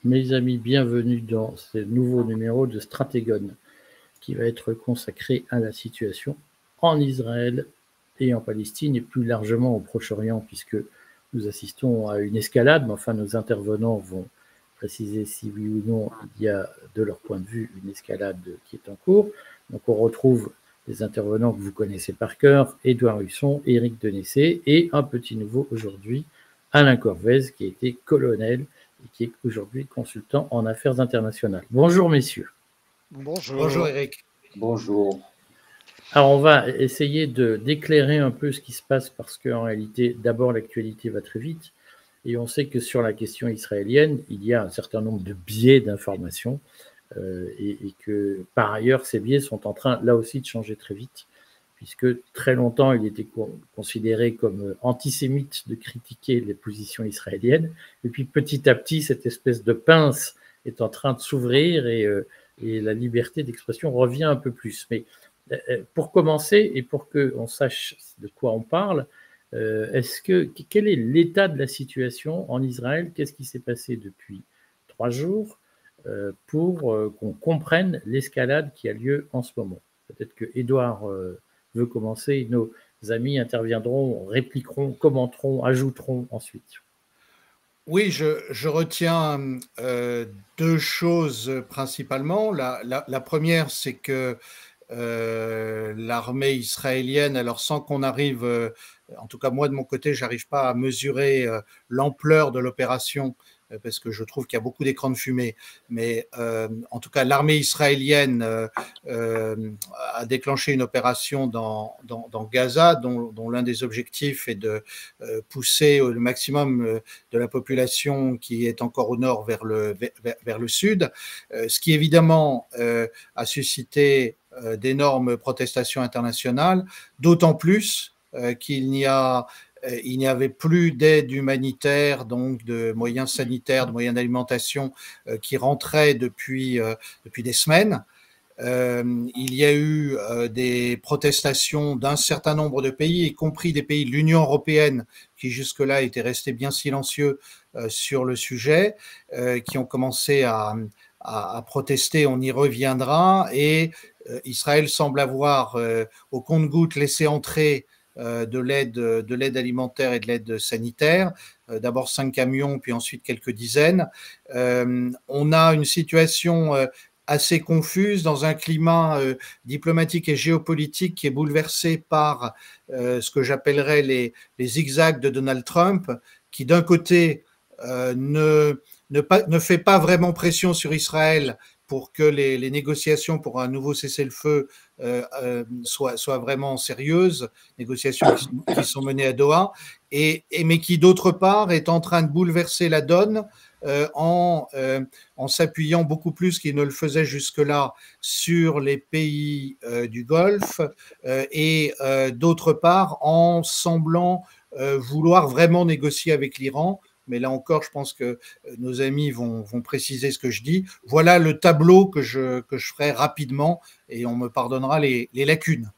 Mes amis, bienvenue dans ce nouveau numéro de Stratégone qui va être consacré à la situation en Israël et en Palestine et plus largement au Proche-Orient, puisque nous assistons à une escalade, mais enfin nos intervenants vont préciser si oui ou non il y a de leur point de vue une escalade qui est en cours. Donc on retrouve des intervenants que vous connaissez par cœur, Édouard Husson, Éric Denessé et un petit nouveau aujourd'hui, Alain Corvez, qui a été colonel et qui est aujourd'hui consultant en affaires internationales. Bonjour messieurs. Bonjour. Bonjour Eric. Bonjour. Alors on va essayer d'éclairer un peu ce qui se passe parce qu'en réalité, d'abord l'actualité va très vite et on sait que sur la question israélienne, il y a un certain nombre de biais d'information et que par ailleurs, ces biais sont en train là aussi de changer très vite puisque très longtemps, il était considéré comme antisémite de critiquer les positions israéliennes. Et puis petit à petit, cette espèce de pince est en train de s'ouvrir et la liberté d'expression revient un peu plus. Mais pour commencer, et pour qu'on sache de quoi on parle, quel est l'état de la situation en Israël? Qu'est-ce qui s'est passé depuis 3 jours pour qu'on comprenne l'escalade qui a lieu en ce moment? Peut-être que Édouard veut commencer, nos amis interviendront, répliqueront, commenteront, ajouteront ensuite. Oui, je retiens deux choses principalement. La première, c'est que l'armée israélienne, alors sans qu'on arrive, en tout cas moi de mon côté, j'arrive pas à mesurer l'ampleur de l'opération parce que je trouve qu'il y a beaucoup d'écrans de fumée, mais en tout cas l'armée israélienne a déclenché une opération dans Gaza dont l'un des objectifs est de pousser le maximum de la population qui est encore au nord vers le sud, ce qui évidemment a suscité d'énormes protestations internationales, d'autant plus qu'il n'y avait plus d'aide humanitaire, donc de moyens sanitaires, de moyens d'alimentation qui rentraient depuis des semaines. Il y a eu des protestations d'un certain nombre de pays, y compris des pays de l'Union européenne qui jusque-là étaient restés bien silencieux sur le sujet, qui ont commencé à protester, on y reviendra, et Israël semble avoir au compte-gouttes laissé entrer de l'aide alimentaire et de l'aide sanitaire, d'abord 5 camions, puis ensuite quelques dizaines. On a une situation assez confuse dans un climat diplomatique et géopolitique qui est bouleversé par ce que j'appellerais les zigzags de Donald Trump, qui d'un côté ne fait pas vraiment pression sur Israël pour que les négociations pour un nouveau cessez-le-feu soient vraiment sérieuses, négociations qui sont menées à Doha, mais qui d'autre part est en train de bouleverser la donne en s'appuyant beaucoup plus qu'il ne le faisait jusque-là sur les pays du Golfe et d'autre part en semblant vouloir vraiment négocier avec l'Iran. Mais là encore, je pense que nos amis vont préciser ce que je dis. Voilà le tableau que je ferai rapidement et on me pardonnera les lacunes.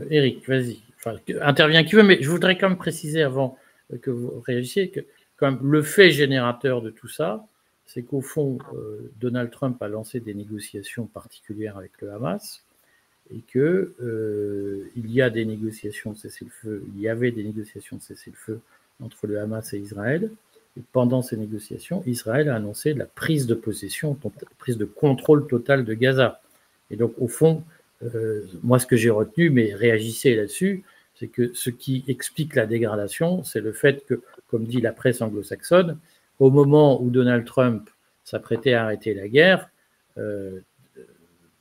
Éric, vas-y. Enfin, intervient qui veut, mais je voudrais quand même préciser avant que vous réagissiez que quand même, le fait générateur de tout ça, c'est qu'au fond, Donald Trump a lancé des négociations particulières avec le Hamas et que il y a des négociations de cessez-le-feu, il y avait des négociations de cessez-le-feu entre le Hamas et Israël. Et pendant ces négociations, Israël a annoncé la prise de possession, prise de contrôle total de Gaza. Et donc, au fond, moi, ce que j'ai retenu, mais réagissez là-dessus, c'est que ce qui explique la dégradation, c'est le fait que, comme dit la presse anglo-saxonne, au moment où Donald Trump s'apprêtait à arrêter la guerre,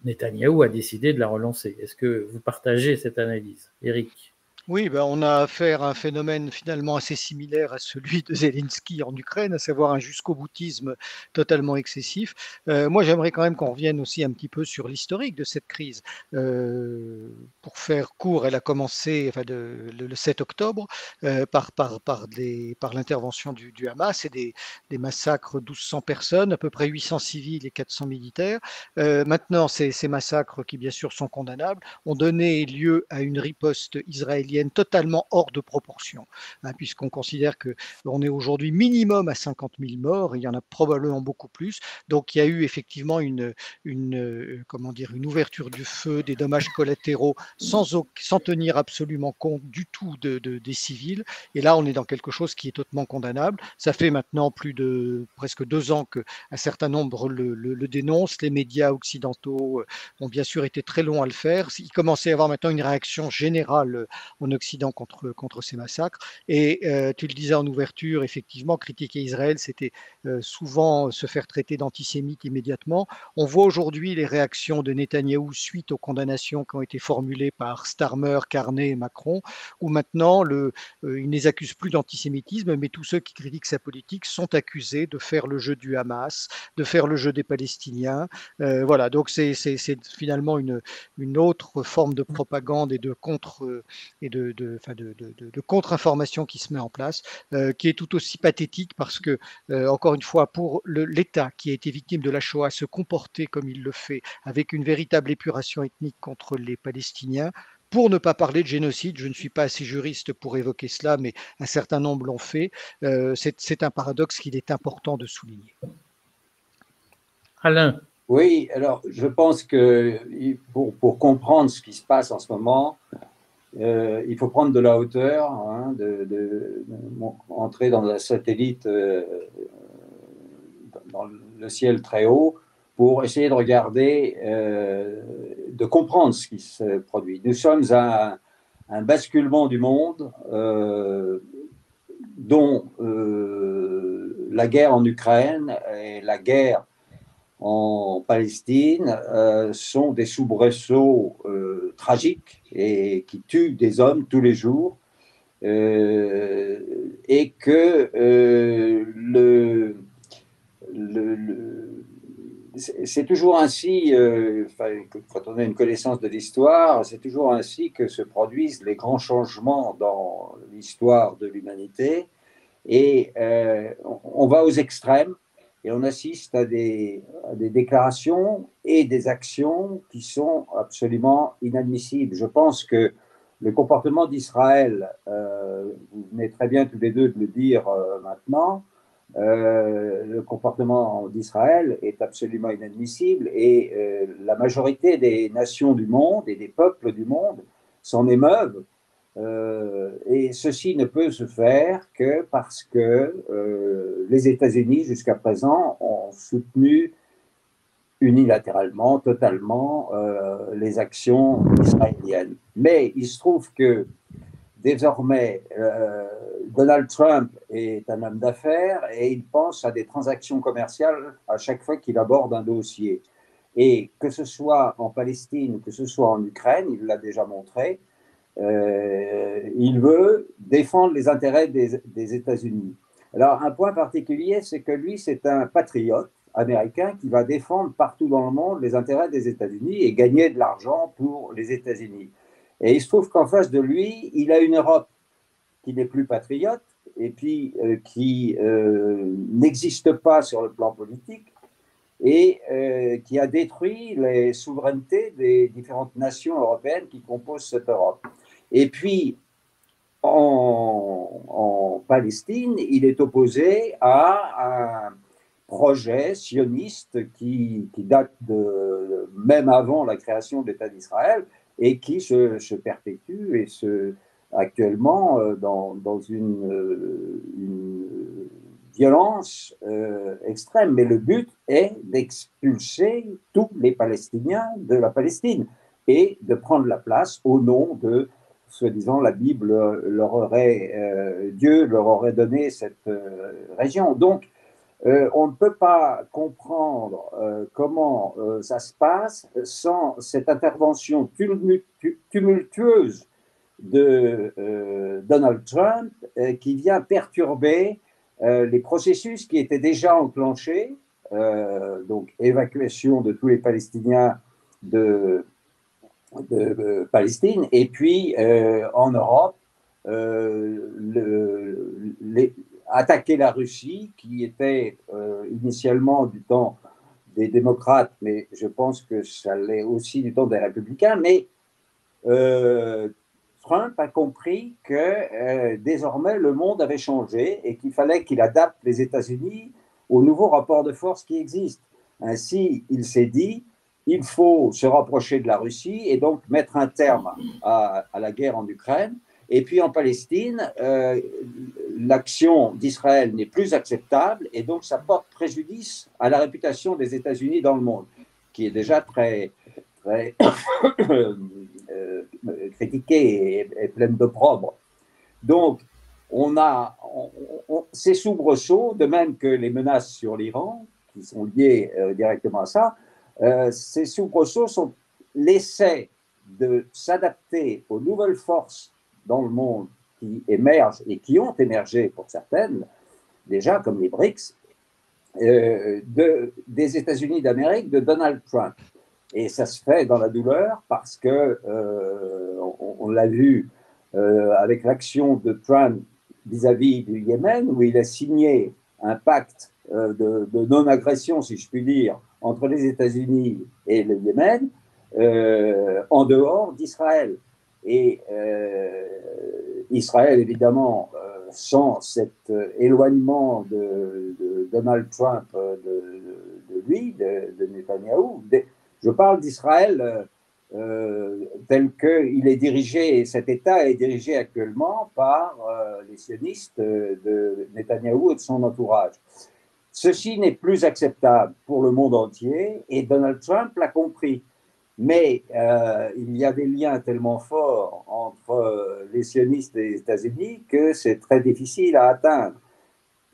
Netanyahou a décidé de la relancer. Est-ce que vous partagez cette analyse, Éric? Oui, ben, on a affaire à un phénomène finalement assez similaire à celui de Zelensky en Ukraine, à savoir un jusqu'au-boutisme totalement excessif. Moi, j'aimerais quand même qu'on revienne aussi un petit peu sur l'historique de cette crise. Pour faire court, elle a commencé enfin, le 7 octobre par l'intervention du Hamas et des massacres, 1200 personnes, à peu près 800 civils et 400 militaires. Maintenant, ces massacres qui bien sûr sont condamnables ont donné lieu à une riposte israélienne totalement hors de proportion, hein, puisqu'on considère qu'on est aujourd'hui minimum à 50 000 morts, et il y en a probablement beaucoup plus. Donc il y a eu effectivement comment dire, une ouverture du feu, des dommages collatéraux, sans tenir absolument compte du tout des civils. Et là, on est dans quelque chose qui est totalement condamnable. Ça fait maintenant plus de presque 2 ans qu'un certain nombre le dénoncent. Les médias occidentaux ont bien sûr été très longs à le faire. Il commençait à y avoir maintenant une réaction générale en Occident contre ces massacres. Et tu le disais en ouverture, effectivement, critiquer Israël, c'était souvent se faire traiter d'antisémite immédiatement. On voit aujourd'hui les réactions de Netanyahou suite aux condamnations qui ont été formulées par Starmer, Carney et Macron, où maintenant, ils ne les accusent plus d'antisémitisme, mais tous ceux qui critiquent sa politique sont accusés de faire le jeu du Hamas, de faire le jeu des Palestiniens. Voilà, donc c'est finalement une autre forme de propagande et de contre-information qui se met en place, qui est tout aussi pathétique parce que, encore une fois, pour l'État qui a été victime de la Shoah, se comporter comme il le fait, avec une véritable épuration ethnique contre les Palestiniens, pour ne pas parler de génocide, je ne suis pas assez juriste pour évoquer cela, mais un certain nombre l'ont fait, c'est un paradoxe qu'il est important de souligner. Alain. Oui, alors je pense que pour comprendre ce qui se passe en ce moment, il faut prendre de la hauteur, hein, entrer dans un satellite dans le ciel très haut pour essayer de regarder, de comprendre ce qui se produit. Nous sommes à un basculement du monde dont la guerre en Ukraine et la guerre en Palestine sont des soubresauts tragiques et qui tuent des hommes tous les jours, et que c'est toujours ainsi, quand on a une connaissance de l'histoire, c'est toujours ainsi que se produisent les grands changements dans l'histoire de l'humanité, et on va aux extrêmes. Et on assiste à des déclarations et des actions qui sont absolument inadmissibles. Je pense que le comportement d'Israël, vous venez très bien tous les deux de le dire maintenant, le comportement d'Israël est absolument inadmissible, et la majorité des nations du monde et des peuples du monde s'en émeuvent. Et ceci ne peut se faire que parce que les États-Unis, jusqu'à présent, ont soutenu unilatéralement, totalement, les actions israéliennes. Mais il se trouve que désormais, Donald Trump est un homme d'affaires et il pense à des transactions commerciales à chaque fois qu'il aborde un dossier. Et que ce soit en Palestine ou que ce soit en Ukraine, il l'a déjà montré, il veut défendre les intérêts des États-Unis. Alors, un point particulier, c'est que lui, c'est un patriote américain qui va défendre partout dans le monde les intérêts des États-Unis et gagner de l'argent pour les États-Unis. Et il se trouve qu'en face de lui, il a une Europe qui n'est plus patriote et puis qui n'existe pas sur le plan politique, et qui a détruit les souverainetés des différentes nations européennes qui composent cette Europe. Et puis, en Palestine, il est opposé à un projet sioniste qui date même avant la création de l'État d'Israël et qui se perpétue et actuellement dans une violence extrême. Mais le but est d'expulser tous les Palestiniens de la Palestine et de prendre la place au nom de, soi-disant, la Bible Dieu leur aurait donné cette région. Donc, on ne peut pas comprendre comment ça se passe sans cette intervention tumultueuse de Donald Trump qui vient perturber les processus qui étaient déjà enclenchés, donc évacuation de tous les Palestiniens de Palestine, et puis en Europe, attaquer la Russie, qui était initialement du temps des démocrates, mais je pense que ça l'est aussi du temps des républicains, mais Trump a compris que désormais le monde avait changé et qu'il fallait qu'il adapte les États-Unis aux nouveaux rapports de force qui existent. Ainsi, il s'est dit, il faut se rapprocher de la Russie et donc mettre un terme à la guerre en Ukraine. Et puis en Palestine, l'action d'Israël n'est plus acceptable et donc ça porte préjudice à la réputation des États-Unis dans le monde, qui est déjà très critiquée et pleine d'opprobre. Donc, ces soubresauts, de même que les menaces sur l'Iran, qui sont liées directement à ça, ces soubresauts sont l'essai de s'adapter aux nouvelles forces dans le monde qui émergent et qui ont émergé pour certaines, déjà comme les BRICS, des États-Unis d'Amérique, de Donald Trump. Et ça se fait dans la douleur parce que, on l'a vu avec l'action de Trump vis-à-vis du Yémen, où il a signé un pacte de non-agression, si je puis dire, entre les États-Unis et le Yémen, en dehors d'Israël. Et Israël, évidemment, sans cet éloignement de Donald Trump de lui, de Netanyahou, je parle d'Israël tel qu'il est dirigé, cet État est dirigé actuellement par les sionistes de Netanyahou et de son entourage. Ceci n'est plus acceptable pour le monde entier et Donald Trump l'a compris. Mais il y a des liens tellement forts entre les sionistes et les États-Unis que c'est très difficile à atteindre.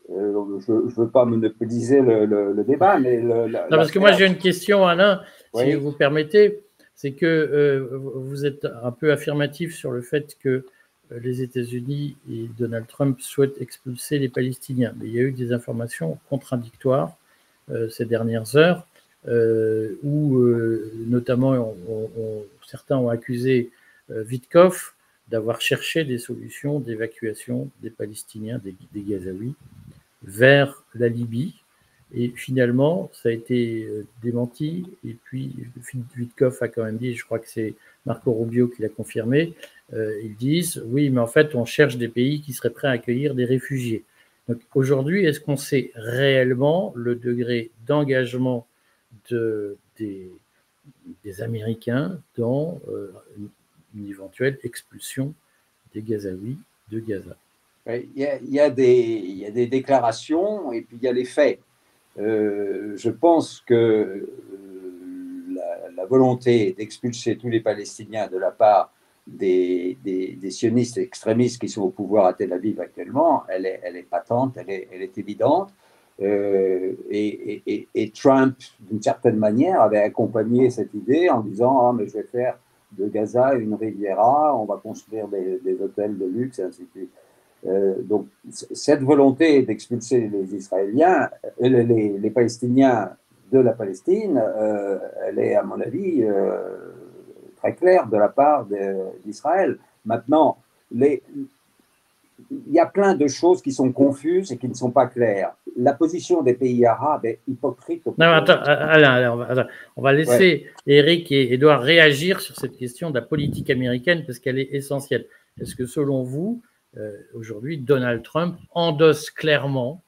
Je ne veux pas monopoliser le débat, mais... Non, parce que moi j'ai une question, Alain, si oui. vous permettez. C'est que vous êtes un peu affirmatif sur le fait que les États-Unis et Donald Trump souhaitent expulser les Palestiniens. Mais il y a eu des informations contradictoires ces dernières heures, où notamment certains ont accusé Witkoff d'avoir cherché des solutions d'évacuation des Palestiniens, des Gazaouis, vers la Libye. Et finalement, ça a été démenti. Et puis, Witkoff a quand même dit, je crois que c'est Marco Rubio qui l'a confirmé, ils disent, oui, mais en fait, on cherche des pays qui seraient prêts à accueillir des réfugiés. Donc aujourd'hui, est-ce qu'on sait réellement le degré d'engagement des Américains dans une éventuelle expulsion des Gazaouis de Gaza? Il y a des déclarations et puis il y a les faits. Je pense que la volonté d'expulser tous les Palestiniens de la part des sionistes extrémistes qui sont au pouvoir à Tel Aviv actuellement, elle est patente, elle est évidente. Et Trump, d'une certaine manière, avait accompagné cette idée en disant « Ah, mais je vais faire de Gaza une riviera, on va construire des hôtels de luxe, et ainsi de suite. » Donc, cette volonté d'expulser les Israéliens, les Palestiniens de la Palestine, elle est, à mon avis, très claire de la part d'Israël. Maintenant, il y a plein de choses qui sont confuses et qui ne sont pas claires. La position des pays arabes est hypocrite. Non, attends, Alain, on va laisser Eric et Edouard réagir sur cette question de la politique américaine parce qu'elle est essentielle. Est-ce que, selon vous, aujourd'hui, Donald Trump endosse clairement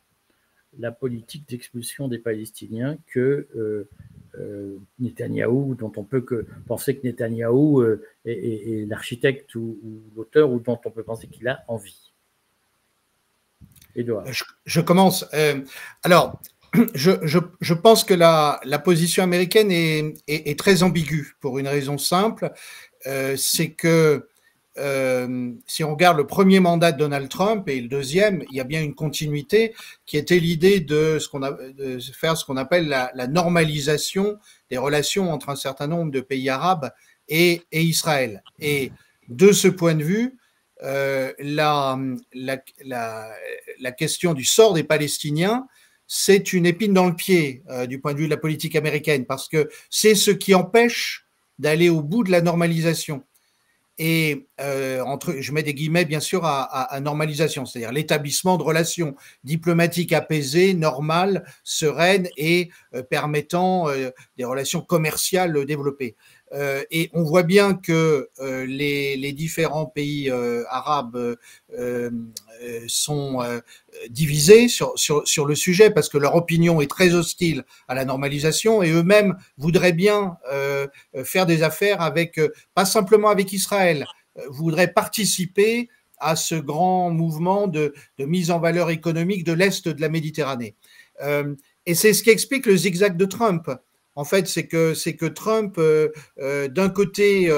la politique d'expulsion des Palestiniens que Netanyahou, dont on peut penser que Netanyahou est l'architecte ou l'auteur, ou dont on peut penser qu'il a envie? Edouard. Je commence. Alors, je pense que la position américaine est très ambiguë pour une raison simple, c'est que si on regarde le premier mandat de Donald Trump et le deuxième, il y a bien une continuité qui était l'idée de faire ce qu'on appelle la normalisation des relations entre un certain nombre de pays arabes et Israël. Et de ce point de vue, la question du sort des Palestiniens, c'est une épine dans le pied du point de vue de la politique américaine, parce que c'est ce qui empêche d'aller au bout de la normalisation. Et je mets des guillemets bien sûr à normalisation, c'est-à-dire l'établissement de relations diplomatiques apaisées, normales, sereines et permettant des relations commerciales développées. Et on voit bien que les différents pays arabes sont divisés sur le sujet parce que leur opinion est très hostile à la normalisation et eux-mêmes voudraient bien faire des affaires avec, pas simplement avec Israël, voudraient participer à ce grand mouvement de mise en valeur économique de l'Est de la Méditerranée. Et c'est ce qui explique le zigzag de Trump. En fait, c'est que Trump, d'un côté,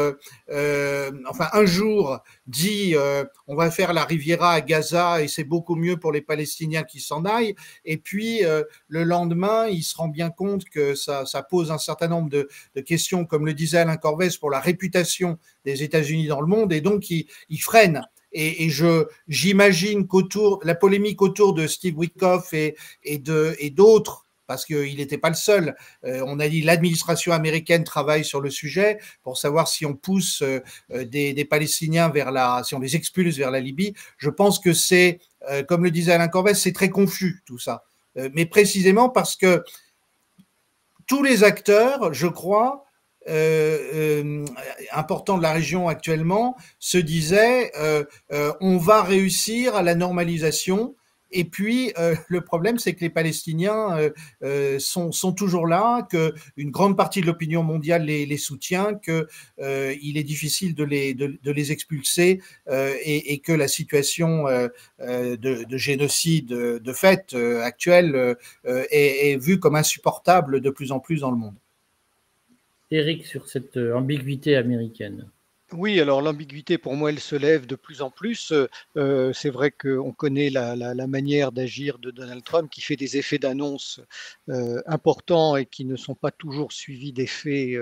enfin un jour, dit on va faire la Riviera à Gaza et c'est beaucoup mieux pour les Palestiniens qui s'en aillent. Et puis le lendemain, il se rend bien compte que ça pose un certain nombre de questions, comme le disait Alain Corvès, pour la réputation des États-Unis dans le monde. Et donc il freine. Et j'imagine qu'autour la polémique autour de Steve Witkoff et d'autres, parce qu'il n'était pas le seul. On a dit l'administration américaine travaille sur le sujet pour savoir si on pousse des Palestiniens si on les expulse vers la Libye. Je pense que c'est, comme le disait Alain Corvès, c'est très confus tout ça. Mais précisément parce que tous les acteurs, je crois, importants de la région actuellement, se disaient on va réussir à la normalisation. Et puis, le problème, c'est que les Palestiniens sont toujours là, qu'une grande partie de l'opinion mondiale les soutient, qu'il est difficile de les expulser et que la situation de génocide de fait actuelle est vue comme insupportable de plus en plus dans le monde. Éric, sur cette ambiguïté américaine. Oui, alors l'ambiguïté, pour moi, elle se lève de plus en plus. C'est vrai qu'on connaît la manière d'agir de Donald Trump qui fait des effets d'annonce importants et qui ne sont pas toujours suivis d'effets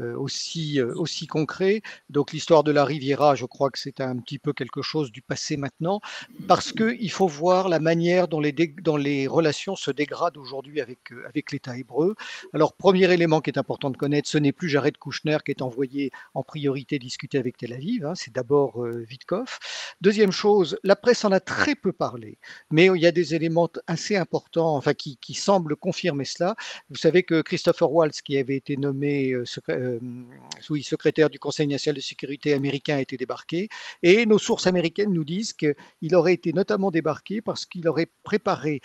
aussi concrets. Donc l'histoire de la Riviera, je crois que c'est un petit peu quelque chose du passé maintenant, parce qu'il faut voir la manière dont les relations se dégradent aujourd'hui avec l'État hébreu. Alors, premier élément qui est important de connaître, ce n'est plus Jared Kushner qui est envoyé en priorité discuter avec Tel Aviv, hein, c'est d'abord Witkoff. Deuxième chose, la presse en a très peu parlé, mais il y a des éléments assez importants, enfin qui semblent confirmer cela. Vous savez que Christopher Waltz, qui avait été nommé secrétaire du Conseil national de sécurité américain, a été débarqué, et nos sources américaines nous disent qu'il aurait été notamment débarqué parce qu'il aurait préparé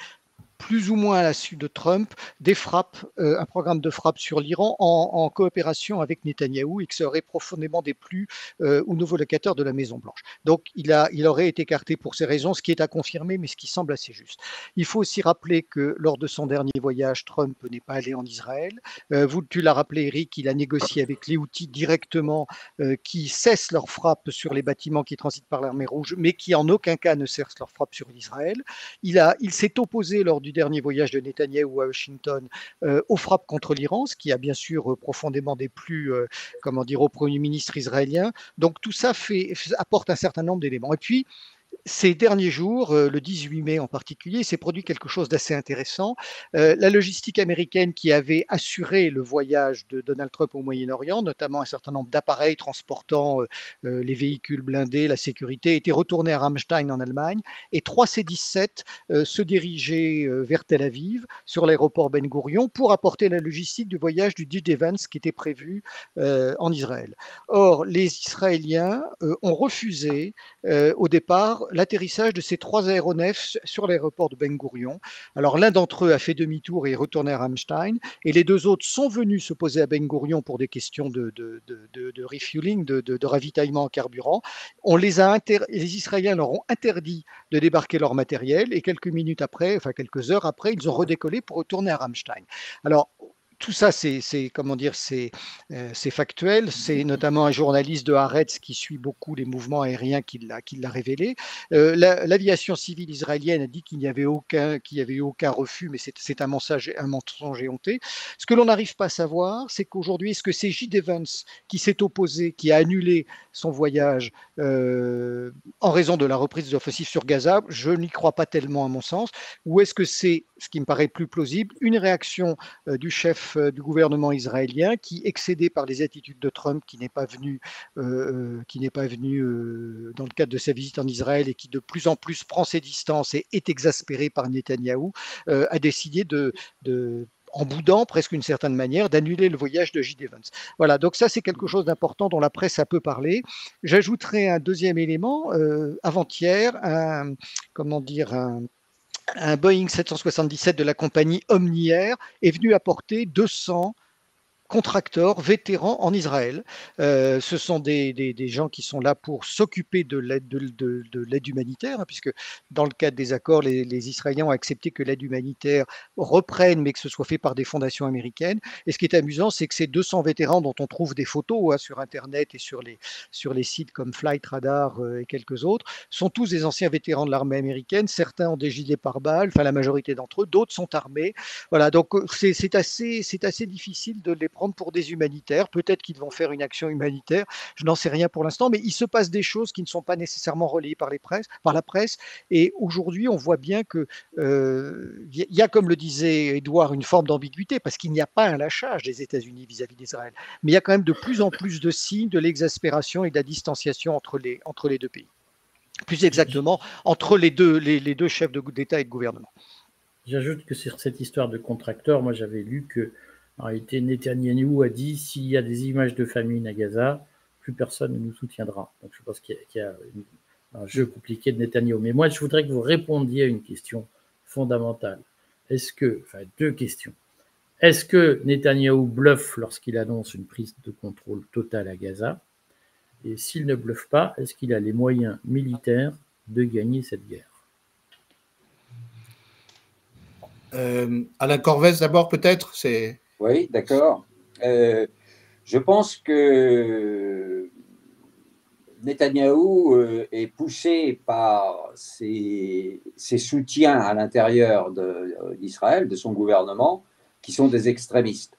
plus ou moins à la suite de Trump, des frappes, un programme de frappe sur l'Iran en coopération avec Netanyahou et que ça aurait profondément déplu aux nouveaux locataires de la Maison-Blanche. Donc, il aurait été écarté pour ces raisons, ce qui est à confirmer, mais ce qui semble assez juste. Il faut aussi rappeler que lors de son dernier voyage, Trump n'est pas allé en Israël. Tu l'as rappelé, Eric, il a négocié avec les Houthis directement qui cessent leurs frappes sur les bâtiments qui transitent par la mer Rouge, mais qui en aucun cas ne cessent leurs frappes sur Israël. Il s'est opposé lors du dernier voyage de Netanyahou à Washington aux frappes contre l'Iran, ce qui a bien sûr profondément déplu au Premier ministre israélien. Donc tout ça apporte un certain nombre d'éléments. Et puis, ces derniers jours, le 18 mai en particulier, s'est produit quelque chose d'assez intéressant. La logistique américaine qui avait assuré le voyage de Donald Trump au Moyen-Orient, notamment un certain nombre d'appareils transportant les véhicules blindés, la sécurité, était retournée à Ramstein en Allemagne et 3 C-17 se dirigeaient vers Tel Aviv sur l'aéroport Ben Gourion pour apporter la logistique du voyage du Did Evans qui était prévu en Israël. Or, les Israéliens ont refusé au départ l'atterrissage de ces 3 aéronefs sur l'aéroport de Ben Gourion. Alors l'un d'entre eux a fait demi-tour et est retourné à Ramstein, et les 2 autres sont venus se poser à Ben Gourion pour des questions de refueling, de ravitaillement en carburant. Les Israéliens leur ont interdit de débarquer leur matériel, et quelques heures après, ils ont redécollé pour retourner à Ramstein. Alors, tout ça, comment dire, c'est factuel. C'est notamment un journaliste de Haaretz qui suit beaucoup les mouvements aériens qui l'a révélé. L'aviation civile israélienne a dit qu'il n'y avait eu aucun refus, mais c'est un mensonge éhonté. Ce que l'on n'arrive pas à savoir, c'est qu'aujourd'hui, est-ce que c'est J.D. Vance qui s'est opposé, qui a annulé son voyage en raison de la reprise de l'offensive sur Gaza? Je n'y crois pas tellement à mon sens. Ou est-ce que c'est, ce qui me paraît plus plausible, une réaction du chef du gouvernement israélien qui, excédé par les attitudes de Trump, qui n'est pas venu dans le cadre de sa visite en Israël et qui de plus en plus prend ses distances et est exaspéré par Netanyahou, a décidé en boudant presque d'une certaine manière, d'annuler le voyage de J.D. Vance. Voilà, donc ça c'est quelque chose d'important dont la presse a peu parlé. J'ajouterai un deuxième élément. Avant-hier, un Boeing 777 de la compagnie Omni Air est venu apporter 200 contracteurs vétérans en Israël. Ce sont des gens qui sont là pour s'occuper de l'aide humanitaire, hein, puisque dans le cadre des accords, les Israéliens ont accepté que l'aide humanitaire reprenne, mais que ce soit fait par des fondations américaines. Et ce qui est amusant, c'est que ces 200 vétérans dont on trouve des photos sur Internet et sur les sites comme Flight Radar et quelques autres, sont tous des anciens vétérans de l'armée américaine. Certains ont des gilets pare-balles, enfin la majorité d'entre eux, d'autres sont armés. Voilà, donc c'est assez difficile de les prendre pour des humanitaires. Peut-être qu'ils vont faire une action humanitaire, je n'en sais rien pour l'instant, mais il se passe des choses qui ne sont pas nécessairement relayées par la presse. Et aujourd'hui, on voit bien que y a, comme le disait Edouard, une forme d'ambiguïté, parce qu'il n'y a pas un lâchage des États-Unis vis-à-vis d'Israël. Mais il y a quand même de plus en plus de signes de l'exaspération et de la distanciation entre les deux pays. Plus exactement, entre les deux chefs d'État et de gouvernement. J'ajoute que sur cette histoire de contracteurs, moi j'avais lu que en réalité Netanyahou a dit s'il y a des images de famine à Gaza, plus personne ne nous soutiendra. Donc je pense qu'il y a un jeu compliqué de Netanyahou. Mais moi je voudrais que vous répondiez à une question fondamentale. Deux questions. Est-ce que Netanyahou bluffe lorsqu'il annonce une prise de contrôle totale à Gaza? Et s'il ne bluffe pas, est-ce qu'il a les moyens militaires de gagner cette guerre? Alain Corvès, d'abord, peut-être Oui, d'accord. Je pense que Netanyahou est poussé par ses soutiens à l'intérieur d'Israël, de son gouvernement, qui sont des extrémistes.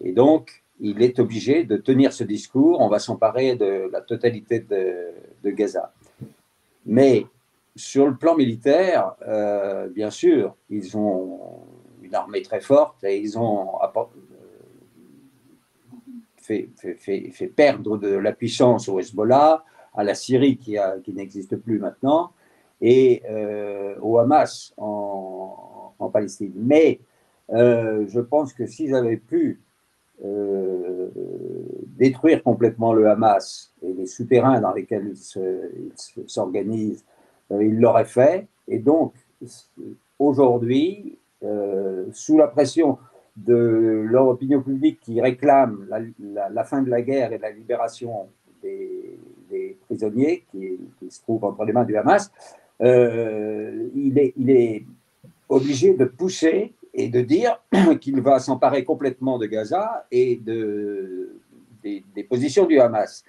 Et donc, il est obligé de tenir ce discours, on va s'emparer de la totalité de Gaza. Mais sur le plan militaire, bien sûr, ils ont une armée très forte et ils ont fait perdre de la puissance au Hezbollah, à la Syrie qui n'existe plus maintenant, et au Hamas en Palestine. Mais je pense que s'ils avaient pu détruire complètement le Hamas et les souterrains dans lesquels ils s'organisent, ils l'auraient fait. Et donc, aujourd'hui, sous la pression de leur opinion publique qui réclame la fin de la guerre et la libération des prisonniers qui se trouvent entre les mains du Hamas, il est obligé de pousser et de dire qu'il va s'emparer complètement de Gaza et des positions du Hamas.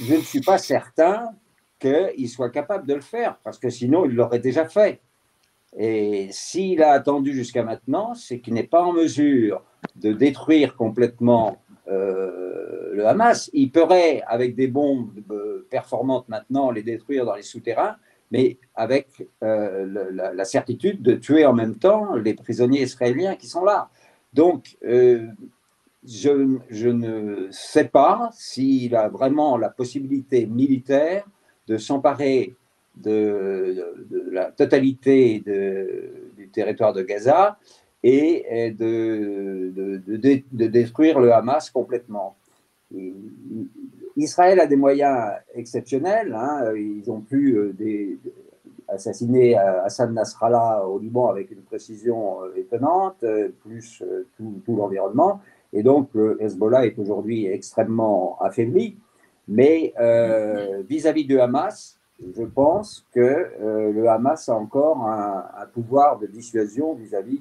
Je ne suis pas certain qu'il soit capable de le faire, parce que sinon il l'aurait déjà fait. Et s'il a attendu jusqu'à maintenant, c'est qu'il n'est pas en mesure de détruire complètement le Hamas. Il pourrait, avec des bombes performantes maintenant, les détruire dans les souterrains, mais avec la certitude de tuer en même temps les prisonniers israéliens qui sont là. Donc, je ne sais pas s'il a vraiment la possibilité militaire de s'emparer de la totalité du territoire de Gaza et de détruire le Hamas complètement. Israël a des moyens exceptionnels. Hein. Ils ont pu assassiner Hassan Nasrallah au Liban avec une précision étonnante, plus tout l'environnement. Et donc, le Hezbollah est aujourd'hui extrêmement affaibli. Mais vis-à-vis du Hamas, je pense que le Hamas a encore un pouvoir de dissuasion vis-à-vis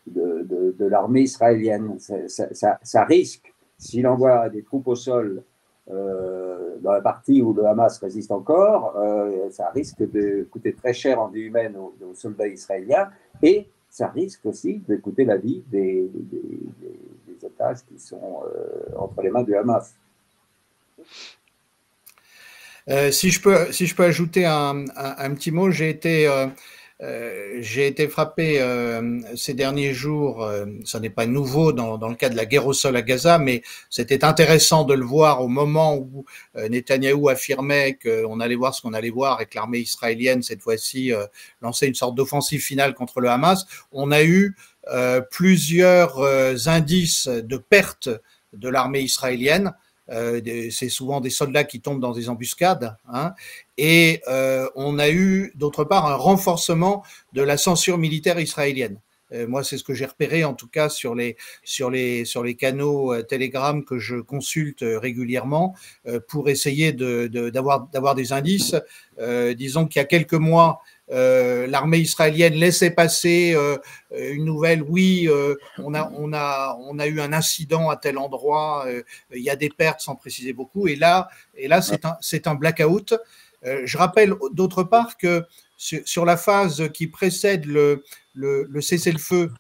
de l'armée israélienne. Ça risque, s'il envoie des troupes au sol dans la partie où le Hamas résiste encore, ça risque de coûter très cher en vie humaine aux soldats israéliens, et ça risque aussi de coûter la vie des otages qui sont entre les mains du Hamas. Si je peux ajouter un petit mot, j'ai été frappé ces derniers jours, ça n'est pas nouveau dans le cas de la guerre au sol à Gaza, mais c'était intéressant de le voir au moment où Netanyahou affirmait qu'on allait voir ce qu'on allait voir et que l'armée israélienne, cette fois-ci, lançait une sorte d'offensive finale contre le Hamas. On a eu plusieurs indices de perte de l'armée israélienne. C'est souvent des soldats qui tombent dans des embuscades, hein, et on a eu d'autre part un renforcement de la censure militaire israélienne. Moi, c'est ce que j'ai repéré en tout cas sur les canaux Telegram que je consulte régulièrement pour essayer d'avoir des indices. Disons qu'il y a quelques mois, l'armée israélienne laissait passer une nouvelle. Oui, on a eu un incident à tel endroit. Il y a des pertes sans préciser beaucoup. Et là, c'est un blackout. Je rappelle d'autre part que sur la phase qui précède le cessez-le-feu,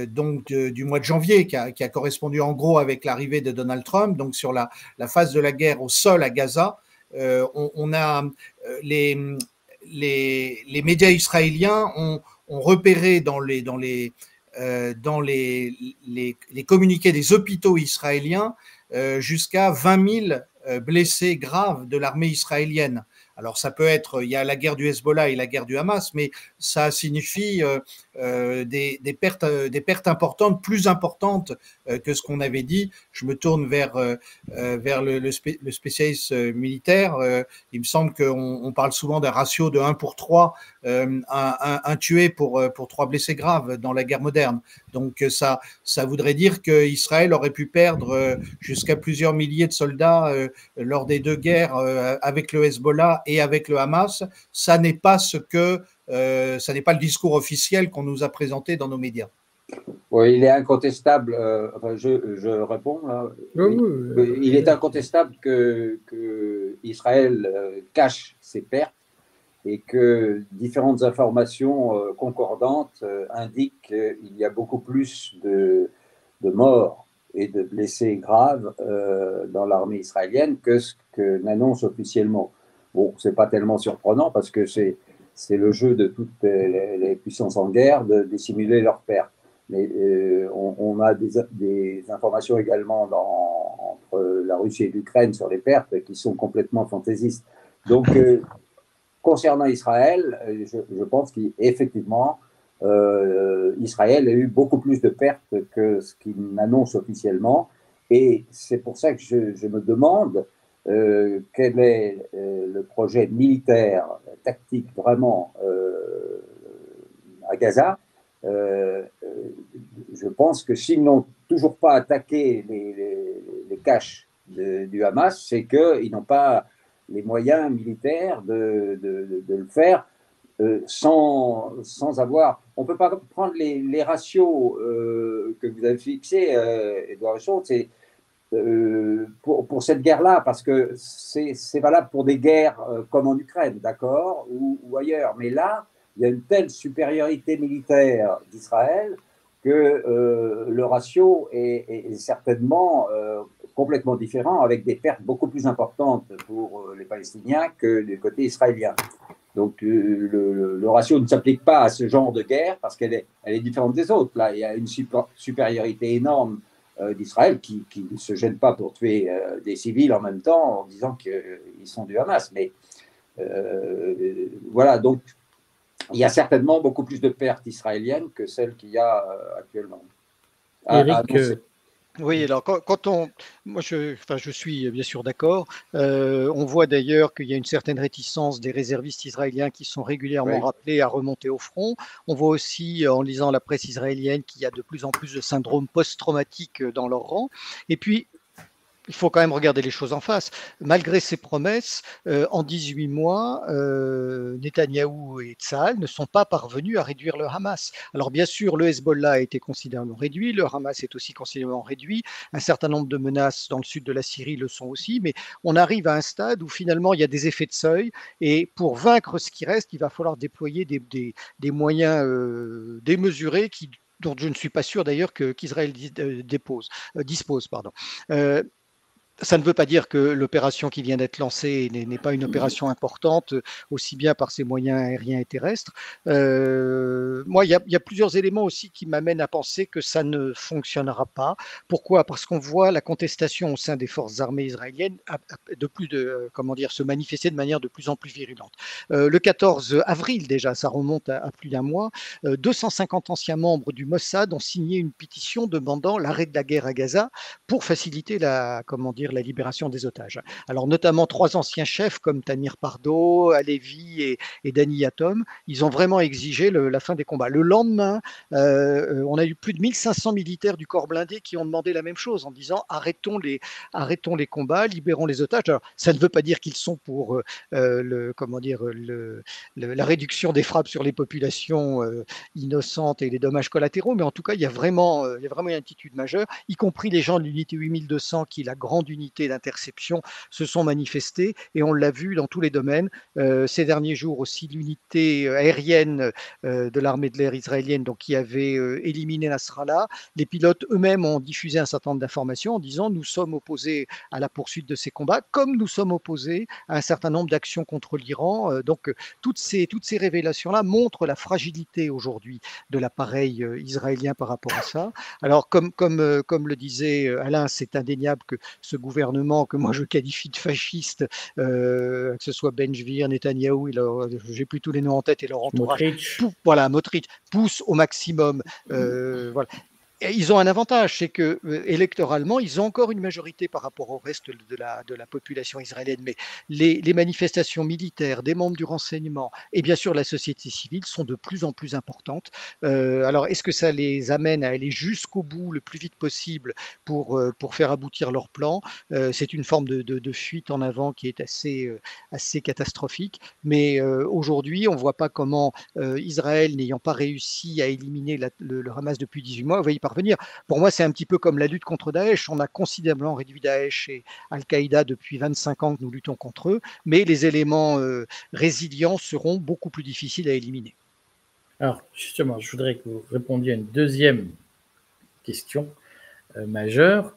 donc du mois de janvier, qui a correspondu en gros avec l'arrivée de Donald Trump, donc sur la phase de la guerre au sol à Gaza, on a les médias israéliens ont repéré dans les communiqués des hôpitaux israéliens jusqu'à 20 000 blessés graves de l'armée israélienne. Alors ça peut être, il y a la guerre du Hezbollah et la guerre du Hamas, mais ça signifie des pertes importantes, plus importantes que ce qu'on avait dit. Je me tourne vers le spécialiste militaire. Il me semble qu'on parle souvent d'un ratio de 1 pour 3, un tué pour 3 blessés graves dans la guerre moderne. Donc ça voudrait dire qu'Israël aurait pu perdre jusqu'à plusieurs milliers de soldats lors des deux guerres avec le Hezbollah et avec le Hamas. Ça n'est pas ça n'est pas le discours officiel qu'on nous a présenté dans nos médias. Oui, il est incontestable, je réponds là. Oui. Il est incontestable que Israël cache ses pertes et que différentes informations concordantes indiquent qu'il y a beaucoup plus de morts et de blessés graves dans l'armée israélienne que ce que n'annonce officiellement. Bon, c'est pas tellement surprenant parce que c'est le jeu de toutes les puissances en guerre de dissimuler leurs pertes. Mais on a des informations également entre la Russie et l'Ukraine sur les pertes qui sont complètement fantaisistes. Donc, concernant Israël, je pense qu'effectivement, Israël a eu beaucoup plus de pertes que ce qu'il annonce officiellement. Et c'est pour ça que je me demande quel est le projet militaire, tactique vraiment à Gaza. Je pense que s'ils n'ont toujours pas attaqué les caches du Hamas, c'est qu'ils n'ont pas les moyens militaires de le faire sans avoir. On ne peut pas prendre les ratios que vous avez fixés, Edouard Richon, c'est pour cette guerre-là, parce que c'est valable pour des guerres comme en Ukraine, d'accord, ou ailleurs. Mais là, il y a une telle supériorité militaire d'Israël que le ratio est certainement complètement différent, avec des pertes beaucoup plus importantes pour les Palestiniens que du côté israélien. Donc le ratio ne s'applique pas à ce genre de guerre parce qu'elle est différente des autres. Là, il y a une supériorité énorme d'Israël qui ne se gêne pas pour tuer des civils en même temps en disant qu'ils sont du Hamas. Mais voilà, donc il y a certainement beaucoup plus de pertes israéliennes que celles qu'il y a actuellement. Éric, oui, alors moi je suis bien sûr d'accord. On voit d'ailleurs qu'il y a une certaine réticence des réservistes israéliens qui sont régulièrement rappelés à remonter au front. On voit aussi, en lisant la presse israélienne, qu'il y a de plus en plus de syndromes post-traumatiques dans leur rang. Et puis, il faut quand même regarder les choses en face. Malgré ces promesses, en 18 mois, Netanyahou et Tsahal ne sont pas parvenus à réduire le Hamas. Alors bien sûr, le Hezbollah a été considérablement réduit, le Hamas est aussi considérablement réduit, un certain nombre de menaces dans le sud de la Syrie le sont aussi, mais on arrive à un stade où finalement il y a des effets de seuil, et pour vaincre ce qui reste, il va falloir déployer des moyens démesurés dont je ne suis pas sûr d'ailleurs qu'Israël dispose. Pardon. Ça ne veut pas dire que l'opération qui vient d'être lancée n'est pas une opération importante, aussi bien par ses moyens aériens et terrestres. Moi, il y a plusieurs éléments aussi qui m'amènent à penser que ça ne fonctionnera pas. Pourquoi? Parce qu'on voit la contestation au sein des forces armées israéliennes se manifester de manière de plus en plus virulente. Le 14 avril déjà, ça remonte à plus d'un mois, 250 anciens membres du Mossad ont signé une pétition demandant l'arrêt de la guerre à Gaza pour faciliter la libération des otages. Alors notamment 3 anciens chefs comme Tamir Pardo, Alevi et Dani Yatom, ils ont vraiment exigé la fin des combats. Le lendemain, on a eu plus de 1500 militaires du corps blindé qui ont demandé la même chose en disant arrêtons les combats, libérons les otages. Alors, ça ne veut pas dire qu'ils sont pour la réduction des frappes sur les populations innocentes et les dommages collatéraux, mais en tout cas, il y a vraiment une attitude majeure, y compris les gens de l'unité 8200 qui est la grande unité d'interception se sont manifestés, et on l'a vu dans tous les domaines. Ces derniers jours aussi, l'unité aérienne de l'armée de l'air israélienne, donc, qui avait éliminé Nasrallah, les pilotes eux-mêmes ont diffusé un certain nombre d'informations en disant nous sommes opposés à la poursuite de ces combats, comme nous sommes opposés à un certain nombre d'actions contre l'Iran. Donc toutes ces révélations-là montrent la fragilité aujourd'hui de l'appareil israélien par rapport à ça. Alors comme le disait Alain, c'est indéniable que ce gouvernement, que moi je qualifie de fasciste, que ce soit Benjvir, Netanyahou, j'ai plus tous les noms en tête, et leur entourage, Motrich, pousse au maximum. Voilà. Et ils ont un avantage, c'est que électoralement, ils ont encore une majorité par rapport au reste de la population israélienne. Mais les manifestations militaires, des membres du renseignement et bien sûr la société civile sont de plus en plus importantes. Alors, est-ce que ça les amène à aller jusqu'au bout le plus vite possible pour faire aboutir leur plan? C'est une forme de fuite en avant qui est assez catastrophique. Mais aujourd'hui, on ne voit pas comment Israël, n'ayant pas réussi à éliminer le Hamas depuis 18 mois, va y parvenir. Pour moi, c'est un petit peu comme la lutte contre Daesh. On a considérablement réduit Daesh et Al-Qaïda depuis 25 ans que nous luttons contre eux, mais les éléments résilients seront beaucoup plus difficiles à éliminer. Alors, justement, je voudrais que vous répondiez à une deuxième question majeure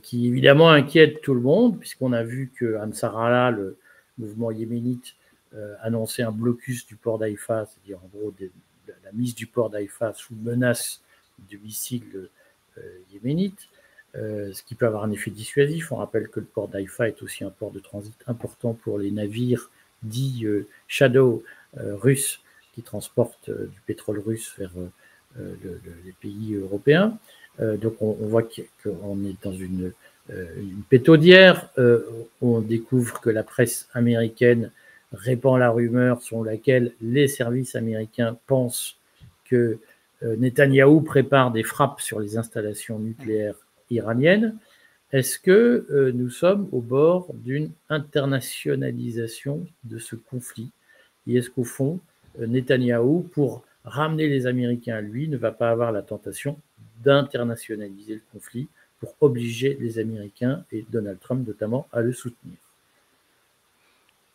qui, évidemment, inquiète tout le monde, puisqu'on a vu que Ansarallah, le mouvement yéménite, annonçait un blocus du port d'Haïfa, c'est-à-dire en gros la mise du port d'Haïfa sous menace de missiles yéménites, ce qui peut avoir un effet dissuasif. On rappelle que le port d'Haïfa est aussi un port de transit important pour les navires dits Shadow russes qui transportent du pétrole russe vers les pays européens. Donc on voit qu'on est dans une pétaudière. On découvre que la presse américaine répand la rumeur selon laquelle les services américains pensent que Netanyahou prépare des frappes sur les installations nucléaires iraniennes. Est-ce que nous sommes au bord d'une internationalisation de ce conflit? Et est-ce qu'au fond, Netanyahou, pour ramener les Américains à lui, ne va pas avoir la tentation d'internationaliser le conflit pour obliger les Américains et Donald Trump notamment à le soutenir?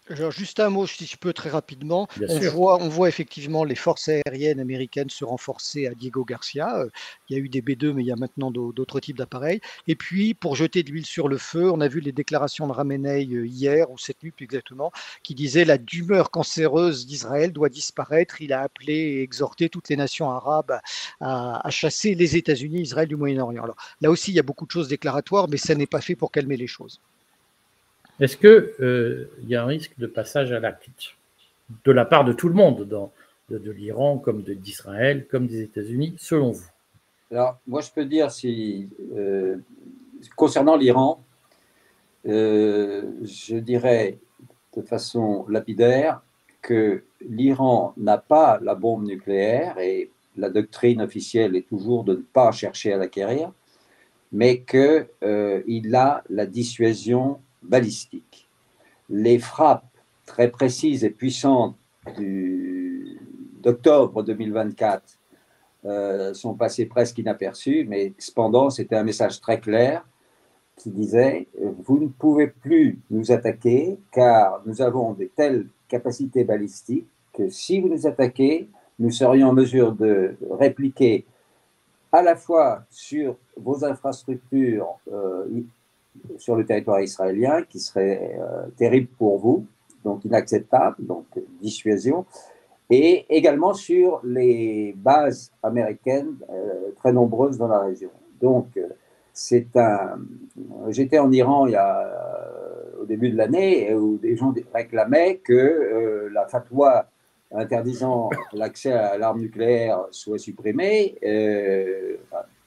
Alors, juste un mot, si je peux, très rapidement. On voit effectivement les forces aériennes américaines se renforcer à Diego Garcia. Il y a eu des B-2, mais il y a maintenant d'autres types d'appareils. Et puis, pour jeter de l'huile sur le feu, on a vu les déclarations de Ramenei hier, ou cette nuit plus exactement, qui disait la tumeur cancéreuse d'Israël doit disparaître. Il a appelé et exhorté toutes les nations arabes à chasser les États-Unis, Israël du Moyen-Orient. Alors là aussi, il y a beaucoup de choses déclaratoires, mais ça n'est pas fait pour calmer les choses. Est-ce qu'il y a un risque de passage à l'acte de la part de tout le monde, de l'Iran, comme d'Israël, comme des États-Unis, selon vous? Alors, moi, je peux dire, concernant l'Iran, je dirais de façon lapidaire que l'Iran n'a pas la bombe nucléaire et la doctrine officielle est toujours de ne pas chercher à l'acquérir. mais qu'il a la dissuasion balistique. Les frappes très précises et puissantes d'octobre 2024 sont passées presque inaperçues, mais cependant, c'était un message très clair qui disait « Vous ne pouvez plus nous attaquer car nous avons de telles capacités balistiques que si vous nous attaquez, nous serions en mesure de répliquer à la fois sur vos infrastructures sur le territoire israélien, qui serait terrible pour vous, donc inacceptable, donc dissuasion, et également sur les bases américaines très nombreuses dans la région. Donc, j'étais en Iran au début de l'année où des gens réclamaient que la fatwa interdisant l'accès à l'arme nucléaire soit supprimée,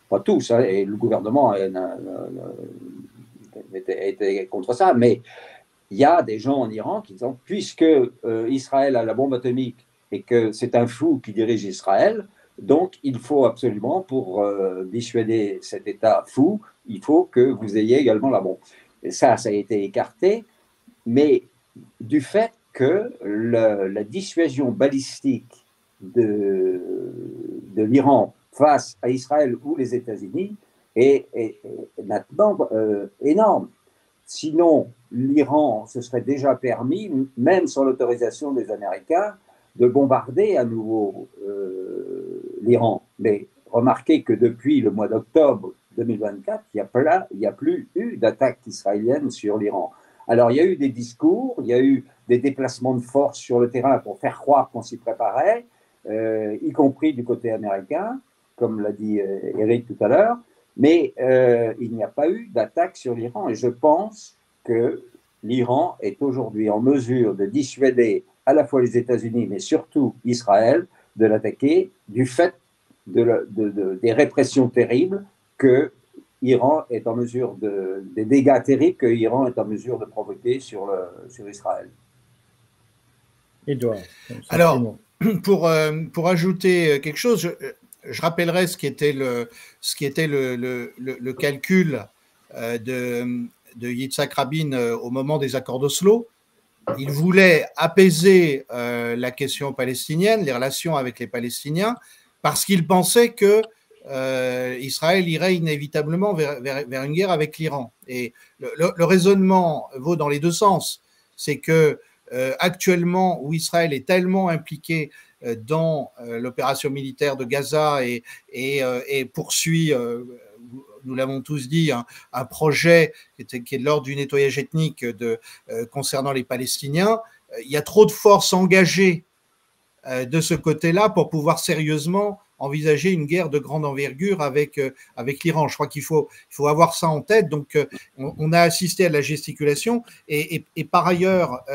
pas tous, hein, et le gouvernement était contre ça, mais il y a des gens en Iran qui disent, puisque Israël a la bombe atomique et que c'est un fou qui dirige Israël, donc il faut absolument, pour dissuader cet État fou, il faut que vous ayez également la bombe. Et ça a été écarté, mais du fait que la dissuasion balistique de l'Iran face à Israël ou les États-Unis est maintenant énorme. Sinon, l'Iran se serait déjà permis, même sans l'autorisation des Américains, de bombarder à nouveau l'Iran. Mais remarquez que depuis le mois d'octobre 2024, il n'y a plus eu d'attaque israélienne sur l'Iran. Alors, il y a eu des discours, il y a eu des déplacements de force sur le terrain pour faire croire qu'on s'y préparait, y compris du côté américain, comme l'a dit Eric tout à l'heure, mais il n'y a pas eu d'attaque sur l'Iran. Et je pense que l'Iran est aujourd'hui en mesure de dissuader à la fois les États-Unis, mais surtout Israël, de l'attaquer du fait des répressions terribles que l'Iran est en mesure des dégâts terribles que l'Iran est en mesure de provoquer sur Israël. Édouard. Alors, pour ajouter quelque chose, je rappellerai ce qui était le calcul de Yitzhak Rabin au moment des accords d'Oslo. Il voulait apaiser la question palestinienne, les relations avec les Palestiniens, parce qu'il pensait que Israël irait inévitablement vers une guerre avec l'Iran. Et le raisonnement vaut dans les deux sens. C'est que actuellement, où Israël est tellement impliqué dans l'opération militaire de Gaza et poursuit, nous l'avons tous dit, un projet qui est de l'ordre du nettoyage ethnique concernant les Palestiniens, il y a trop de forces engagées de ce côté-là pour pouvoir sérieusement envisager une guerre de grande envergure avec l'Iran. Je crois qu'il faut avoir ça en tête. Donc, on a assisté à la gesticulation et par ailleurs,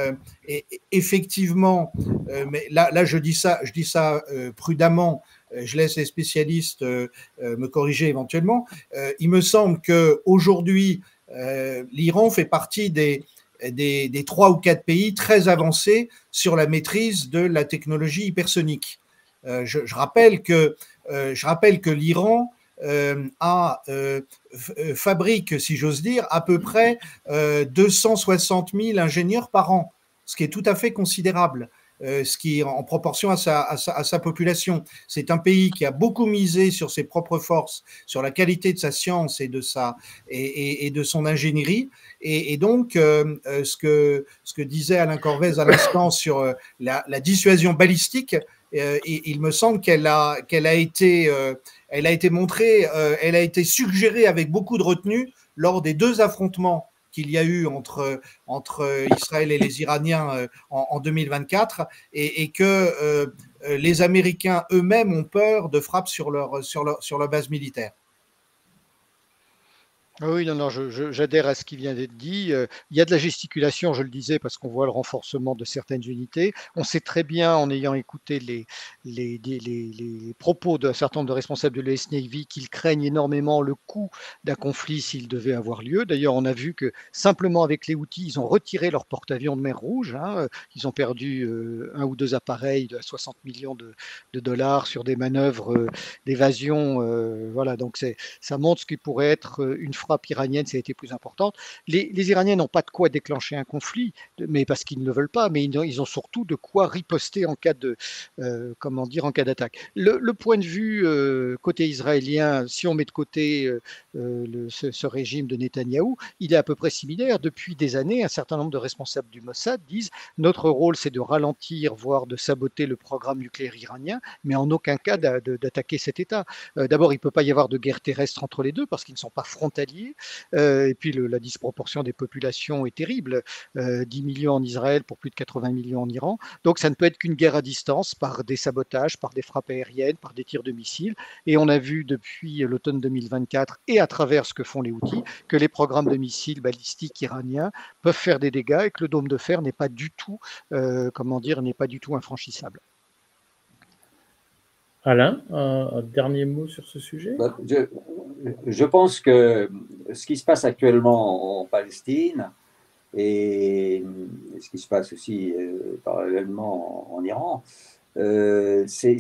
effectivement, mais là je dis ça prudemment. Je laisse les spécialistes me corriger éventuellement. Il me semble qu'aujourd'hui, l'Iran fait partie des 3 ou 4 pays très avancés sur la maîtrise de la technologie hypersonique. Je rappelle que l'Iran fabrique, si j'ose dire, à peu près 260 000 ingénieurs par an, ce qui est tout à fait considérable. Ce qui est en proportion à sa population. C'est un pays qui a beaucoup misé sur ses propres forces, sur la qualité de sa science et de son ingénierie. Et donc, ce que disait Alain Corvez à l'instant sur la dissuasion balistique, il me semble qu'elle a été montrée, elle a été suggérée avec beaucoup de retenue lors des 2 affrontements qu'il y a eu entre Israël et les Iraniens en 2024 et que les Américains eux-mêmes ont peur de frappes sur leur base militaire. Oui, non, non, j'adhère à ce qui vient d'être dit. Il y a de la gesticulation, je le disais, parce qu'on voit le renforcement de certaines unités. On sait très bien, en ayant écouté les propos d'un certain nombre de responsables de l'US Navy, qu'ils craignent énormément le coût d'un conflit s'il devait avoir lieu. D'ailleurs, on a vu que simplement avec les Houthis, ils ont retiré leur porte-avions de mer Rouge. Hein. Ils ont perdu un ou deux appareils de 60 millions de dollars sur des manœuvres d'évasion. Voilà, donc ça montre ce qui pourrait être une frappe iranienne, ça a été plus importante. Les Iraniens n'ont pas de quoi déclencher un conflit, mais parce qu'ils ne le veulent pas, mais ils ont surtout de quoi riposter en cas de, comment dire, en cas d'attaque. Le point de vue côté israélien, si on met de côté ce régime de Netanyahou, il est à peu près similaire. Depuis des années, un certain nombre de responsables du Mossad disent notre rôle, c'est de ralentir, voire de saboter le programme nucléaire iranien, mais en aucun cas d'attaquer cet État. D'abord, il ne peut pas y avoir de guerre terrestre entre les deux parce qu'ils ne sont pas frontaliers. Et puis, la disproportion des populations est terrible. 10 millions en Israël pour plus de 80 millions en Iran. Donc, ça ne peut être qu'une guerre à distance par des sabotages, par des frappes aériennes, par des tirs de missiles. Et on a vu depuis l'automne 2024 et à travers ce que font les Houthis que les programmes de missiles balistiques iraniens peuvent faire des dégâts et que le dôme de fer n'est pas du tout, comment dire, n'est pas du tout infranchissable. Alain, un dernier mot sur ce sujet? Je pense que ce qui se passe actuellement en Palestine et ce qui se passe aussi parallèlement en Iran, c'est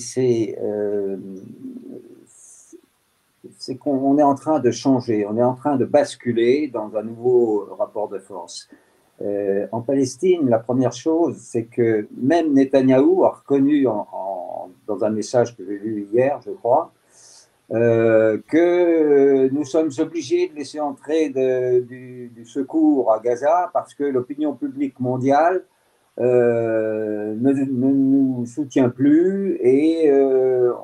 qu'on est en train de changer, on est en train de basculer dans un nouveau rapport de force. En Palestine, la première chose, c'est que même Netanyahou a reconnu dans un message que j'ai lu hier, je crois, que nous sommes obligés de laisser entrer du secours à Gaza parce que l'opinion publique mondiale ne nous soutient plus et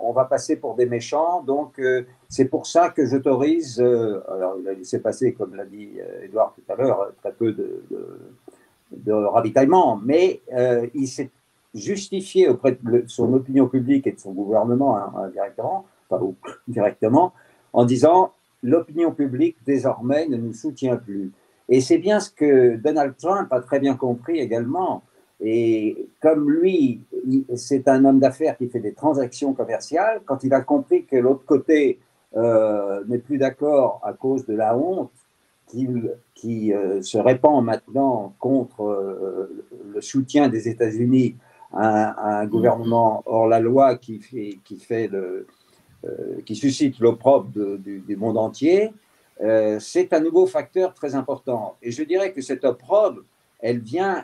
on va passer pour des méchants. Donc, c'est pour ça que j'autorise, alors il a laissé passer, comme l'a dit Edouard tout à l'heure, très peu de ravitaillement, mais il s'est justifié auprès de son opinion publique et de son gouvernement indirectement, enfin, ou directement, en disant l'opinion publique désormais ne nous soutient plus. Et c'est bien ce que Donald Trump a très bien compris également. Et comme lui, c'est un homme d'affaires qui fait des transactions commerciales, quand il a compris que l'autre côté n'est plus d'accord à cause de la honte qui se répand maintenant contre le soutien des États-Unis à un gouvernement hors la loi qui suscite l'opprobre du monde entier, c'est un nouveau facteur très important. Et je dirais que cette opprobre, elle vient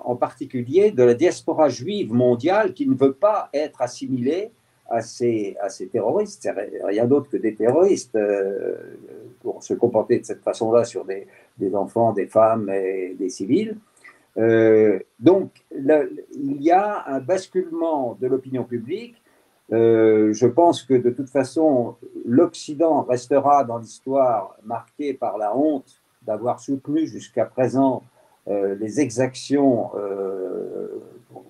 en particulier de la diaspora juive mondiale qui ne veut pas être assimilée à ces terroristes. C'est rien d'autre que des terroristes pour se comporter de cette façon-là sur des enfants, des femmes et des civils. Donc, il y a un basculement de l'opinion publique. Je pense que de toute façon, l'Occident restera dans l'histoire marqué par la honte d'avoir soutenu jusqu'à présent les exactions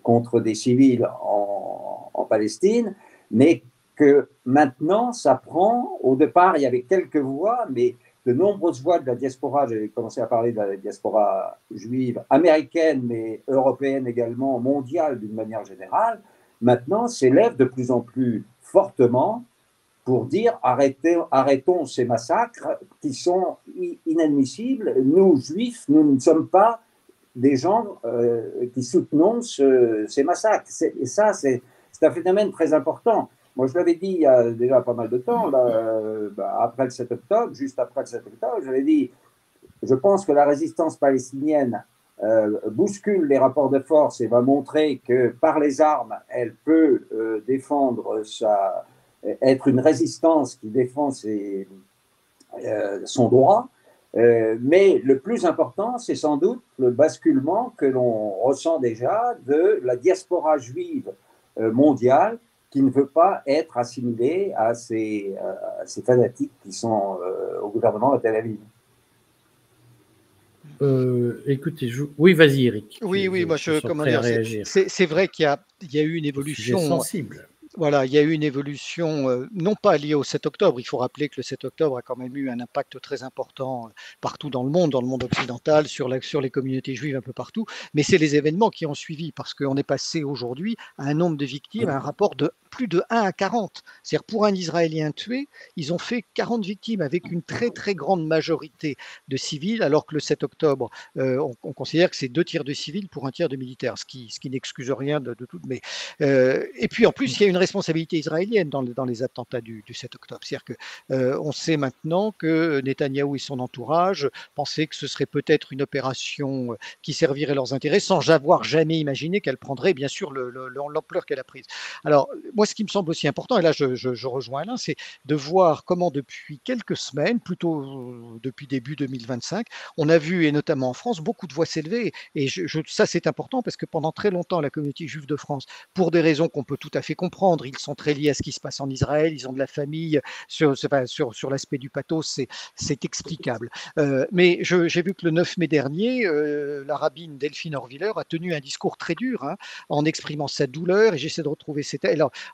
contre des civils en Palestine, mais que maintenant, ça prend, au départ, il y avait quelques voix, mais de nombreuses voix de la diaspora, j'avais commencé à parler de la diaspora juive américaine, mais européenne également, mondiale d'une manière générale, maintenant s'élèvent de plus en plus fortement pour dire arrêtons ces massacres qui sont inadmissibles. Nous, juifs, nous ne sommes pas des gens qui soutenons ces massacres. Et ça, c'est un phénomène très important. Moi, je l'avais dit il y a déjà pas mal de temps, après le 7 octobre, juste après le 7 octobre, j'avais dit, je pense que la résistance palestinienne bouscule les rapports de force et va montrer que par les armes, elle peut défendre être une résistance qui défend son droit. Mais le plus important, c'est sans doute le basculement que l'on ressent déjà de la diaspora juive mondiale qui ne veut pas être assimilée à ces fanatiques qui sont au gouvernement de Tel Aviv. Écoutez, oui, vas-y, Eric. Oui, moi, comment dire, c'est vrai qu'il y a eu une évolution sensible. Voilà, il y a eu une évolution, non pas liée au 7 octobre. Il faut rappeler que le 7 octobre a quand même eu un impact très important partout dans le monde occidental, sur les communautés juives un peu partout. Mais c'est les événements qui ont suivi, parce qu'on est passé aujourd'hui à un nombre de victimes, à un rapport de plus de 1 à 40. C'est-à-dire pour un Israélien tué, ils ont fait 40 victimes avec une très très grande majorité de civils, alors que le 7 octobre, on considère que c'est 2 tiers de civils pour 1 tiers de militaires, ce qui n'excuse rien de tout. Mais et puis en plus, il y a une responsabilité israélienne dans les attentats du 7 octobre. C'est-à-dire que on sait maintenant que Netanyahou et son entourage pensaient que ce serait peut-être une opération qui servirait leurs intérêts, sans avoir jamais imaginé qu'elle prendrait bien sûr l'ampleur qu'elle a prise. Alors moi, ce qui me semble aussi important, et là je rejoins Alain, c'est de voir comment depuis quelques semaines, plutôt depuis début 2025, on a vu, et notamment en France, beaucoup de voix s'élever. Et ça c'est important parce que pendant très longtemps, la communauté juive de France, pour des raisons qu'on peut tout à fait comprendre. Ils sont très liés à ce qui se passe en Israël, ils ont de la famille, sur l'aspect du pathos, c'est explicable. Mais j'ai vu que le 9 mai dernier, la rabbine Delphine Orviller a tenu un discours très dur, hein, en exprimant sa douleur, et j'essaie de retrouver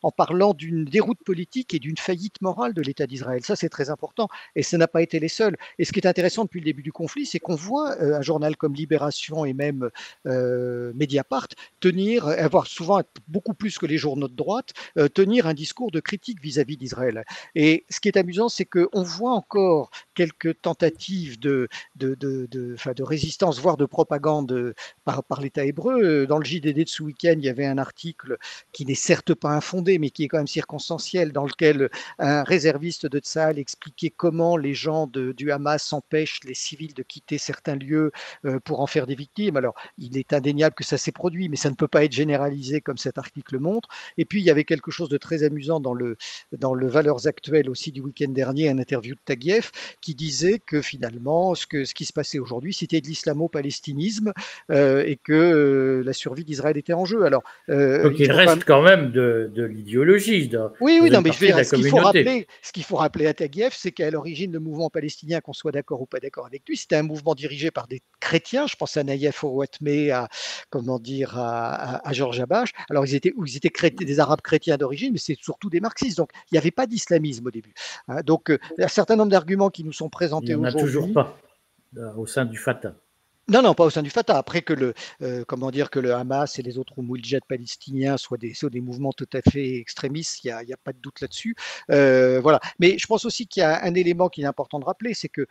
en parlant d'une déroute politique et d'une faillite morale de l'État d'Israël. Ça, c'est très important, et ça n'a pas été les seuls. Et ce qui est intéressant depuis le début du conflit, c'est qu'on voit un journal comme Libération et même Mediapart avoir souvent beaucoup plus que les journaux de droite, tenir un discours de critique vis-à-vis d'Israël. Et ce qui est amusant, c'est qu'on voit encore quelques tentatives de résistance, voire de propagande par l'État hébreu. Dans le JDD de ce week-end, il y avait un article qui n'est certes pas infondé, mais qui est quand même circonstanciel, dans lequel un réserviste de Tsahal expliquait comment les gens du Hamas empêchent les civils de quitter certains lieux pour en faire des victimes. Alors, il est indéniable que ça s'est produit, mais ça ne peut pas être généralisé comme cet article le montre. Et puis, il y avait quelque chose de très amusant dans le Valeurs Actuelles aussi du week-end dernier, un interview de Taguieff, qui disait que finalement, ce qui se passait aujourd'hui, c'était de l'islamo-palestinisme et que la survie d'Israël était en jeu. Alors, donc il reste quand même de l'idéologie. Oui, non, mais je veux dire, ce qu'il faut rappeler à Taguieff, c'est qu'à l'origine, le mouvement palestinien, qu'on soit d'accord ou pas d'accord avec lui, c'était un mouvement dirigé par des chrétiens. Je pense à Naïef Owatmé, à Georges Habash. Alors, ils étaient des Arabes chrétiens d'origine, mais c'est surtout des marxistes. Donc, il n'y avait pas d'islamisme au début. Hein, donc, il y a un certain nombre d'arguments qui nous sont présentés aujourd'hui. Il n'y en a toujours pas au sein du Fatah. Non, pas au sein du Fatah. Après que le Hamas et les autres Moudjahid palestiniens soient des mouvements tout à fait extrémistes, il n'y a pas de doute là-dessus. Voilà. Mais je pense aussi qu'il y a un élément qu'il est important de rappeler, c'est que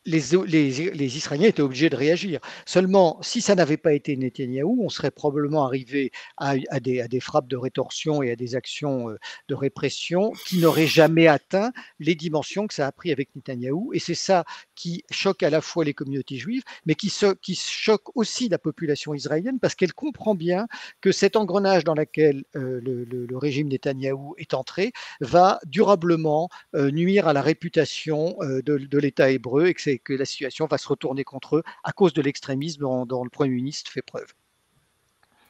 les Israéliens étaient obligés de réagir. Seulement, si ça n'avait pas été Netanyahou, on serait probablement arrivé à des frappes de rétorsion et à des actions de répression qui n'auraient jamais atteint les dimensions que ça a pris avec Netanyahou. Et c'est ça qui choque à la fois les communautés juives, mais qui choque aussi la population israélienne, parce qu'elle comprend bien que cet engrenage dans lequel le régime Netanyahou est entré va durablement nuire à la réputation de l'État hébreu, et que la situation va se retourner contre eux à cause de l'extrémisme dont le Premier ministre fait preuve.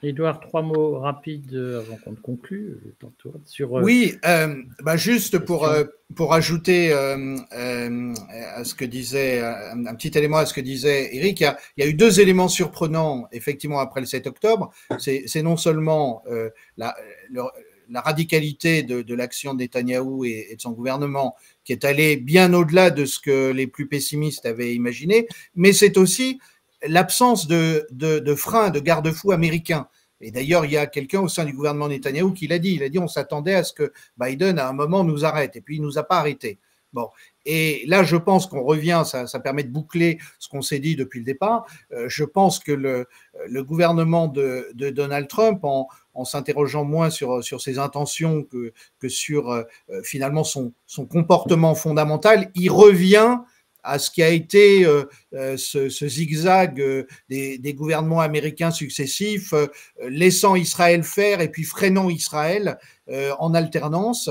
Édouard, 3 mots rapides avant qu'on conclue. Oui, juste pour ajouter à ce que disait, un petit élément à ce que disait Eric, il y a eu 2 éléments surprenants effectivement après le 7 octobre. C'est non seulement la radicalité de l'action de Netanyahou et de son gouvernement, qui est allée bien au-delà de ce que les plus pessimistes avaient imaginé, mais c'est aussi l'absence de freins, de garde-fous américains. Et d'ailleurs, il y a quelqu'un au sein du gouvernement Netanyahou qui l'a dit. Il a dit on s'attendait à ce que Biden, à un moment, nous arrête. Et puis, il ne nous a pas arrêtés. Bon. Et là, je pense qu'on revient, ça permet de boucler ce qu'on s'est dit depuis le départ. Je pense que le gouvernement de Donald Trump, en s'interrogeant moins sur ses intentions que sur finalement son comportement fondamental, il revient à ce qui a été ce zigzag des gouvernements américains successifs, laissant Israël faire et puis freinant Israël en alternance.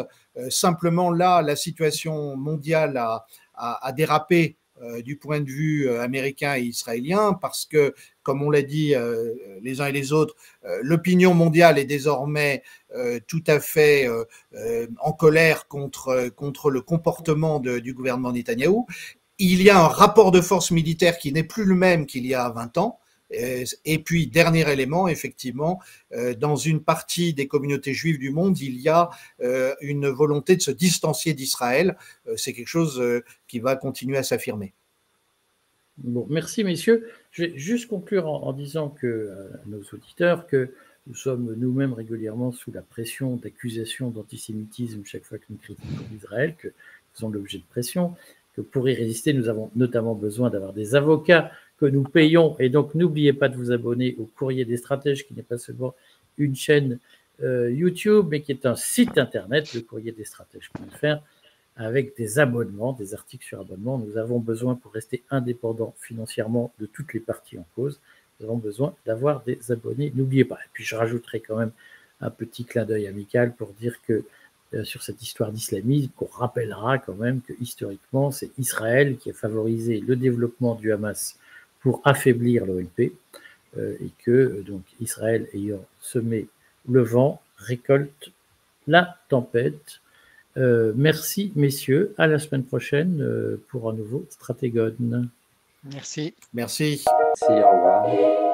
Simplement là, la situation mondiale a dérapé du point de vue américain et israélien, parce que, comme on l'a dit les uns et les autres, l'opinion mondiale est désormais tout à fait en colère contre le comportement du gouvernement Netanyahou. Il y a un rapport de force militaire qui n'est plus le même qu'il y a 20 ans. Et puis, dernier élément, effectivement, dans une partie des communautés juives du monde, il y a une volonté de se distancier d'Israël. C'est quelque chose qui va continuer à s'affirmer. Bon, merci messieurs. Je vais juste conclure en disant à nos auditeurs que nous sommes nous-mêmes régulièrement sous la pression d'accusations d'antisémitisme chaque fois que nous critiquons Israël, que nous sommes l'objet de pression, que pour y résister, nous avons notamment besoin d'avoir des avocats que nous payons. Et donc, n'oubliez pas de vous abonner au Courrier des Stratèges, qui n'est pas seulement une chaîne YouTube, mais qui est un site internet, le courrierdesstratèges.fr, avec des abonnements, des articles sur abonnement. Nous avons besoin, pour rester indépendants financièrement de toutes les parties en cause, nous avons besoin d'avoir des abonnés. N'oubliez pas. Et puis, je rajouterai quand même un petit clin d'œil amical pour dire que sur cette histoire d'islamisme, qu'on rappellera quand même que historiquement, c'est Israël qui a favorisé le développement du Hamas pour affaiblir l'OLP, et que donc Israël ayant semé le vent récolte la tempête. Merci messieurs, à la semaine prochaine pour un nouveau Stratégone. Merci. Merci. Merci, au revoir.